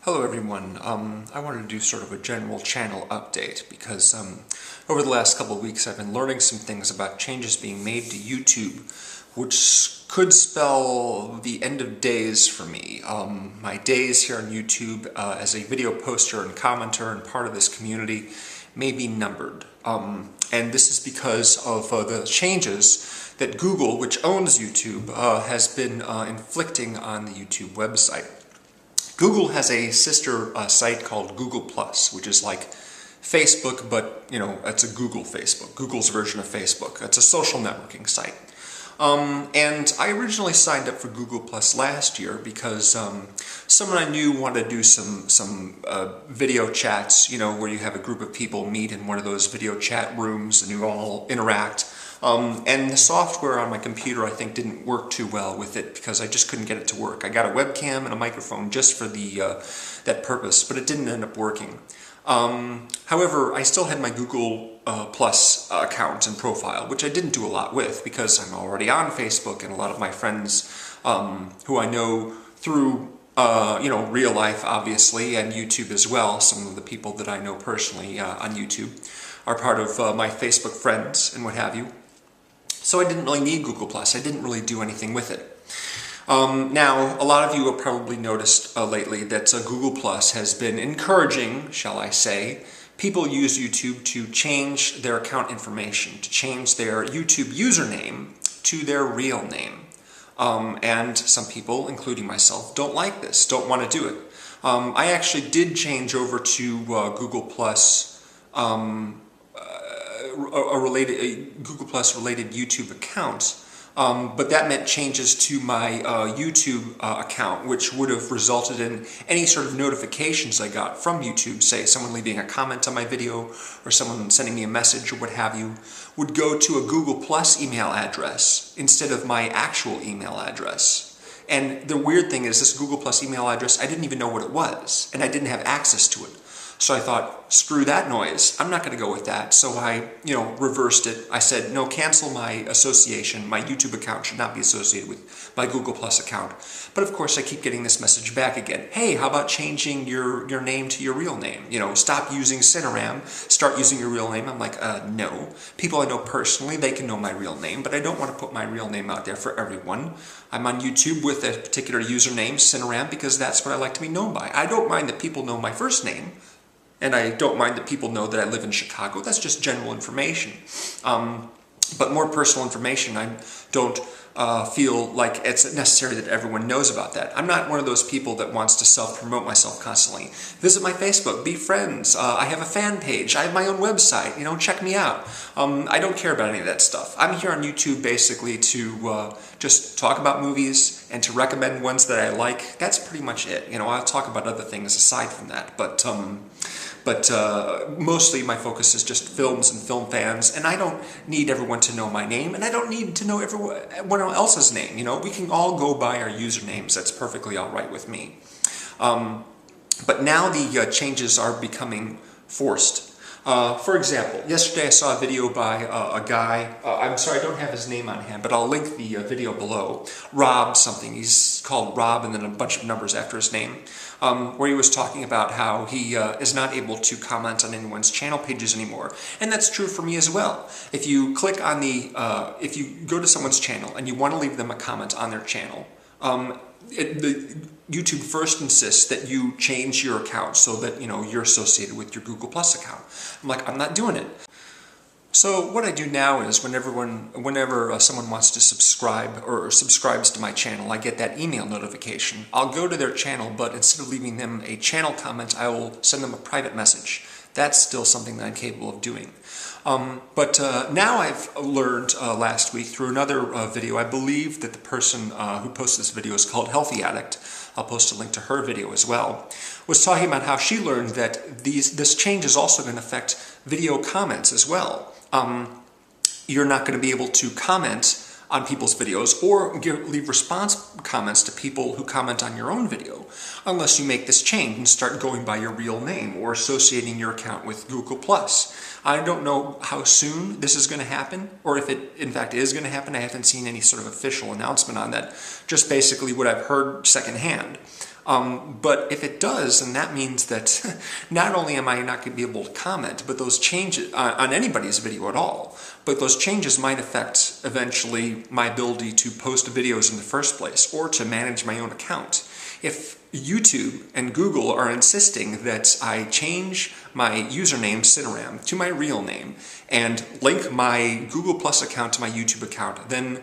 Hello everyone. I wanted to do sort of a general channel update because over the last couple of weeks I've been learning some things about changes being made to YouTube, which could spell the end of days for me. My days here on YouTube as a video poster and commenter and part of this community may be numbered. And this is because of the changes that Google, which owns YouTube, has been inflicting on the YouTube website. Google has a sister site called Google+, which is like Facebook, but it's a Google Facebook, Google's version of Facebook. It's a social networking site. And I originally signed up for Google+ last year because someone I knew wanted to do some video chats, where you have a group of people meet in one of those video chat rooms and you all interact. And the software on my computer, I think, didn't work too well with it because I just couldn't get it to work. I got a webcam and a microphone just for that purpose, but it didn't end up working. However, I still had my Google Plus account and profile, which I didn't do a lot with because I'm already on Facebook, and a lot of my friends who I know through real life, obviously, and YouTube as well, some of the people that I know personally on YouTube are part of my Facebook friends and what have you. So I didn't really need Google+. I didn't really do anything with it. Now, a lot of you have probably noticed lately that Google+ has been encouraging, shall I say, people use YouTube to change their account information, to change their YouTube username to their real name. And some people, including myself, don't like this, don't want to do it. I actually did change over to Google+, a Google Plus related YouTube account, but that meant changes to my YouTube account, which would have resulted in any sort of notifications I got from YouTube, say someone leaving a comment on my video or someone sending me a message or what have you, would go to a Google Plus email address instead of my actual email address. And the weird thing is, this Google Plus email address, I didn't even know what it was, and I didn't have access to it. So I thought, screw that noise, I'm not going to go with that. So I, reversed it. I said, no, cancel my association. My YouTube account should not be associated with my Google Plus account. But of course, I keep getting this message back again. Hey, how about changing your name to your real name? Stop using CineRam, start using your real name. I'm like, no. People I know personally, they can know my real name, but I don't want to put my real name out there for everyone. I'm on YouTube with a particular username, CineRam, because that's what I like to be known by. I don't mind that people know my first name, and I don't mind that people know that I live in Chicago. That's just general information. But more personal information, I don't feel like it's necessary that everyone knows about that. I'm not one of those people that wants to self-promote myself constantly. Visit my Facebook, be friends. I have a fan page. I have my own website. Check me out. I don't care about any of that stuff. I'm here on YouTube basically to just talk about movies and to recommend ones that I like. That's pretty much it. I'll talk about other things aside from that. But mostly my focus is just films and film fans, and I don't need everyone to know my name, and I don't need to know everyone else's name. We can all go by our usernames. That's perfectly all right with me. But now the changes are becoming forced. For example, yesterday I saw a video by a guy, I'm sorry I don't have his name on hand, but I'll link the video below, Rob something, he's called Rob and then a bunch of numbers after his name, where he was talking about how he is not able to comment on anyone's channel pages anymore. And that's true for me as well. If you click on if you go to someone's channel and you want to leave them a comment on their channel, YouTube first insists that you change your account so that you're associated with your Google Plus account. I'm like, I'm not doing it. So what I do now is whenever someone wants to subscribe or subscribes to my channel, I get that email notification. I'll go to their channel, but instead of leaving them a channel comment, I will send them a private message. That's still something that I'm capable of doing. But now I've learned last week through another video, I believe that the person who posted this video is called Heathyaddict, I'll post a link to her video as well, was talking about how she learned that this change is also going to affect video comments as well. You're not going to be able to comment on people's videos or leave response comments to people who comment on your own video unless you make this change and start going by your real name or associating your account with Google+. I don't know how soon this is going to happen, or if it in fact is going to happen. I haven't seen any sort of official announcement on that, just basically what I've heard secondhand. But if it does, then that means that not only am I not going to be able to comment, but those changes on anybody's video at all, but those changes might affect eventually my ability to post videos in the first place or to manage my own account. If YouTube and Google are insisting that I change my username CineRam to my real name and link my Google Plus account to my YouTube account, then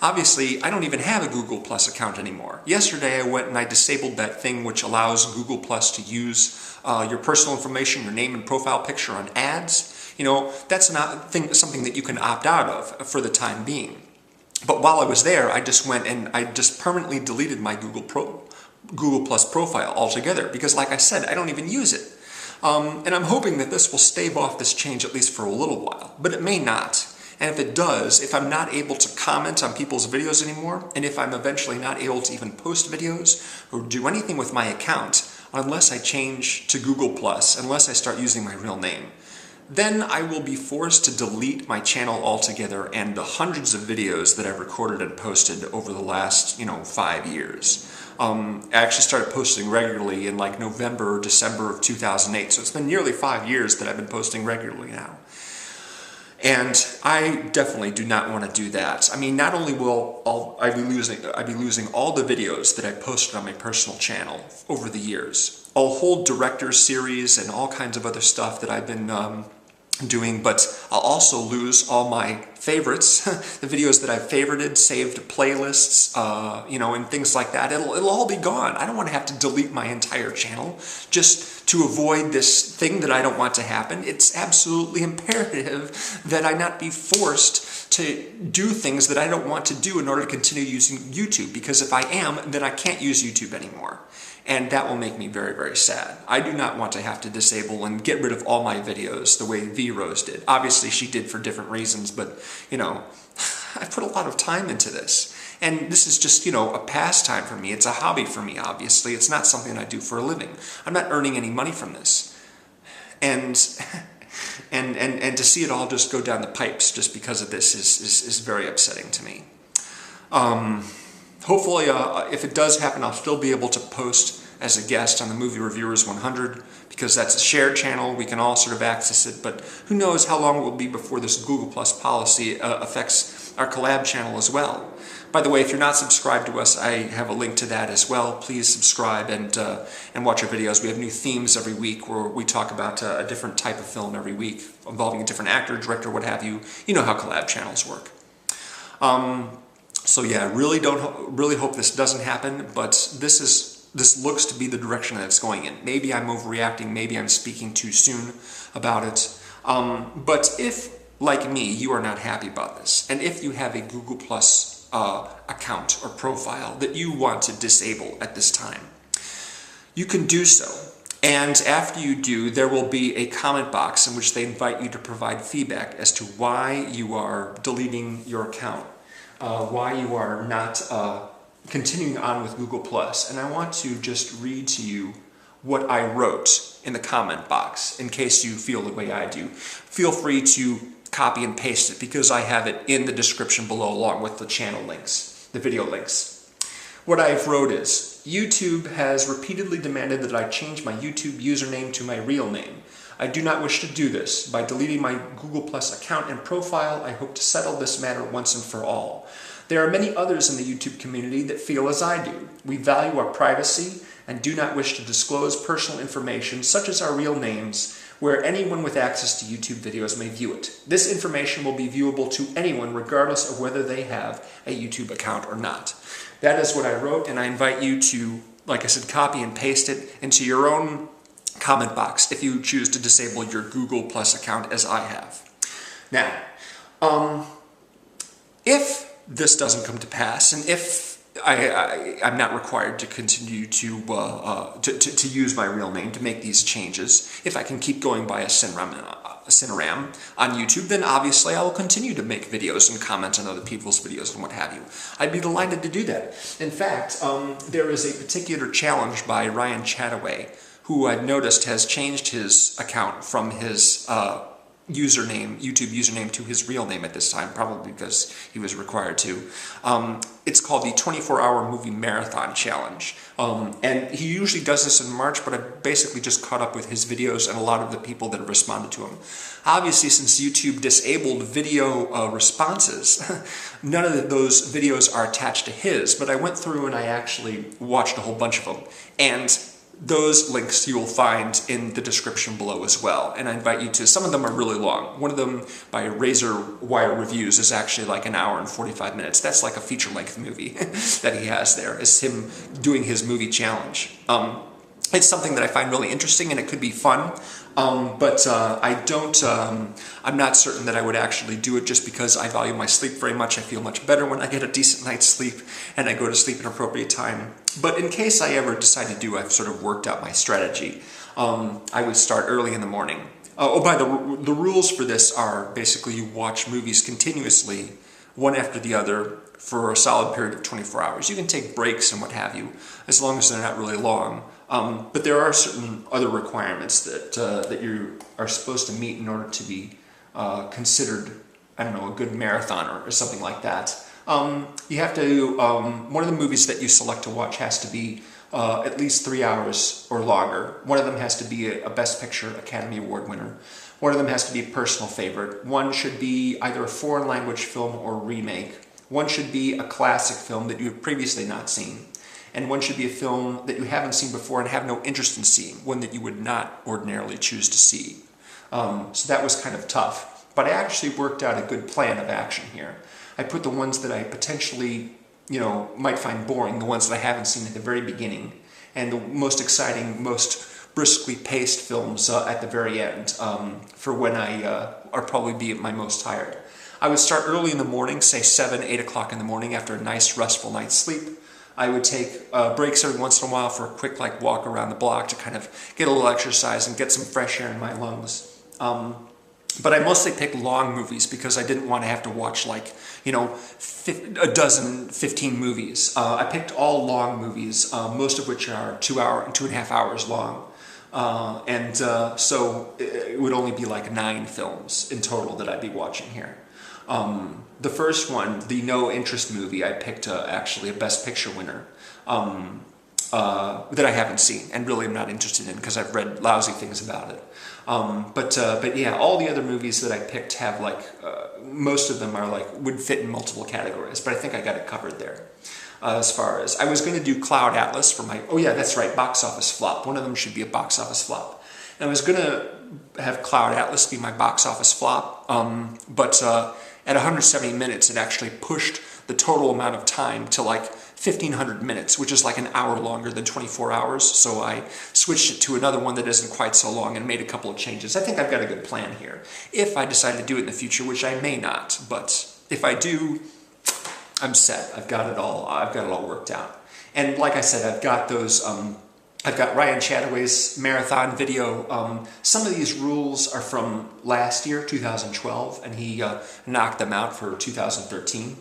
obviously I don't even have a Google Plus account anymore. Yesterday I went and I disabled that thing which allows Google Plus to use your personal information, your name and profile picture on ads. You know, that's not something that you can opt out of for the time being. But while I was there, I just went and I just permanently deleted my Google Plus profile altogether because, like I said, I don't even use it. And I'm hoping that this will stave off this change at least for a little while, but it may not. And if it does, if I'm not able to comment on people's videos anymore, and if I'm eventually not able to even post videos or do anything with my account unless I change to Google Plus, unless I start using my real name, then I will be forced to delete my channel altogether and the hundreds of videos that I've recorded and posted over the last, 5 years. I actually started posting regularly in like November or December of 2008, so it's been nearly 5 years that I've been posting regularly now. And I definitely do not want to do that. I mean, not only will I be losing all the videos that I posted on my personal channel over the years, a whole director's series and all kinds of other stuff that I've been doing, but I'll also lose all my favorites, the videos that I've favorited, saved playlists, and things like that. It'll all be gone. I don't want to have to delete my entire channel just to avoid this thing that I don't want to happen. It's absolutely imperative that I not be forced to do things that I don't want to do in order to continue using YouTube, because if I am, then I can't use YouTube anymore. And that will make me very, very sad. I do not want to have to disable and get rid of all my videos the way V-Rose did. Obviously, she did for different reasons, but, I put a lot of time into this. And this is just, a pastime for me. It's a hobby for me, obviously. It's not something I do for a living. I'm not earning any money from this. And to see it all just go down the pipes just because of this is very upsetting to me. Hopefully, if it does happen, I'll still be able to post as a guest on the Movie Reviewers 100, because that's a shared channel. We can all sort of access it, but who knows how long it will be before this Google Plus policy affects our collab channel as well. By the way, if you're not subscribed to us, I have a link to that as well. Please subscribe and watch our videos. We have new themes every week where we talk about a different type of film every week, involving a different actor, director, what have you. You know how collab channels work. So yeah, really hope this doesn't happen, but this looks to be the direction that it's going in. Maybe I'm overreacting, maybe I'm speaking too soon about it. But if, like me, you are not happy about this, and if you have a Google Plus account or profile that you want to disable at this time, you can do so. And after you do, there will be a comment box in which they invite you to provide feedback as to why you are deleting your account. Why you are not continuing on with Google Plus. And I want to just read to you what I wrote in the comment box, in case you feel the way I do. Feel free to copy and paste it, because I have it in the description below along with the channel links, the video links. What I've wrote is, YouTube has repeatedly demanded that I change my YouTube username to my real name. I do not wish to do this. By deleting my Google Plus account and profile, I hope to settle this matter once and for all. There are many others in the YouTube community that feel as I do. We value our privacy and do not wish to disclose personal information, such as our real names, where anyone with access to YouTube videos may view it. This information will be viewable to anyone regardless of whether they have a YouTube account or not. That is what I wrote, and I invite you to, like I said, copy and paste it into your own comment box if you choose to disable your Google Plus account as I have. Now, if this doesn't come to pass, and if I'm not required to continue to use my real name to make these changes, if I can keep going by a CineRam on YouTube, then obviously I will continue to make videos and comment on other people's videos and what have you. I'd be delighted to do that. In fact, there is a particular challenge by Ryan Chattaway, who I've noticed has changed his account from his YouTube username to his real name at this time, probably because he was required to. It's called the 24-Hour Movie Marathon Challenge. And he usually does this in March, but I basically just caught up with his videos and a lot of the people that have responded to him. Obviously, since YouTube disabled video responses, none of those videos are attached to his, but I went through and I actually watched a whole bunch of them. And those links you will find in the description below as well. And I invite you to, some of them are really long. One of them, by Razor Wire Reviews, is actually like an hour and 45 minutes. That's like a feature-length movie that he has there. It's him doing his movie challenge. It's something that I find really interesting and it could be fun. But I'm not certain that I would actually do it just because I value my sleep very much. I feel much better when I get a decent night's sleep and I go to sleep at an appropriate time. But in case I ever decide to do, I've sort of worked out my strategy. I would start early in the morning. The rules for this are basically you watch movies continuously, one after the other, for a solid period of 24 hours. You can take breaks and what have you, as long as they're not really long. But there are certain other requirements that you are supposed to meet in order to be considered, I don't know, a good marathoner or something like that. You have to, one of the movies that you select to watch has to be at least 3 hours or longer. One of them has to be a Best Picture Academy Award winner. One of them has to be a personal favorite. One should be either a foreign language film or remake. One should be a classic film that you have previously not seen. And one should be a film that you haven't seen before and have no interest in seeing, one that you would not ordinarily choose to see. So that was kind of tough. But I actually worked out a good plan of action here. I put the ones that I potentially, might find boring, the ones that I haven't seen at the very beginning, and the most exciting, most briskly paced films at the very end, for when I are probably be at my most tired. I would start early in the morning, say 7, 8 o'clock in the morning after a nice restful night's sleep. I would take breaks every once in a while for a quick walk around the block to kind of get a little exercise and get some fresh air in my lungs. But I mostly picked long movies because I didn't want to have to watch a dozen, 15 movies. I picked all long movies, most of which are 2.5 hours long. So it would only be like 9 films in total that I'd be watching here. The first one, the no interest movie, I picked actually a Best Picture winner that I haven't seen and really am not interested in because I've read lousy things about it. But yeah, all the other movies that I picked have most of them are would fit in multiple categories, but I think I got it covered there. As far as, I was going to do Cloud Atlas for my, oh yeah, that's right, box office flop. One of them should be a box office flop. And I was going to have Cloud Atlas be my box office flop, but at 170 minutes, it actually pushed the total amount of time to 1,500 minutes, which is an hour longer than 24 hours. So I switched it to another one that isn't quite so long and made a couple of changes. I think I've got a good plan here. If I decide to do it in the future, which I may not, but if I do, I'm set. I've got it all worked out. And like I said, I've got those. I've got Ryan Chattaway's marathon video. Some of these rules are from last year, 2012, and he knocked them out for 2013.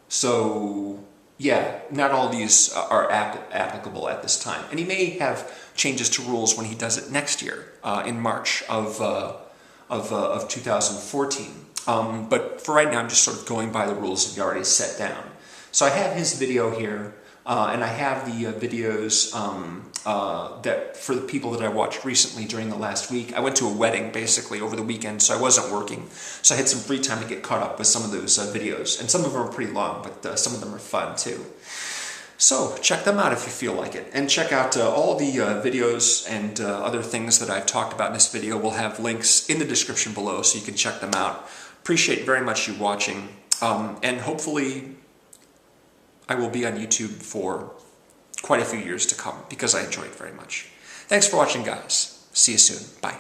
So yeah, not all these are applicable at this time. And he may have changes to rules when he does it next year, in March of 2014. But for right now, I'm just sort of going by the rules that he already set down. So I have his video here. And I have the videos that for the people that I watched recently during the last week. I went to a wedding basically over the weekend, so I wasn't working. So I had some free time to get caught up with some of those videos. And some of them are pretty long, but some of them are fun too. So check them out if you feel like it. And check out all the videos and other things that I've talked about in this video. We'll have links in the description below so you can check them out. Appreciate very much you watching. And hopefully I will be on YouTube for quite a few years to come because I enjoy it very much. Thanks for watching, guys. See you soon. Bye.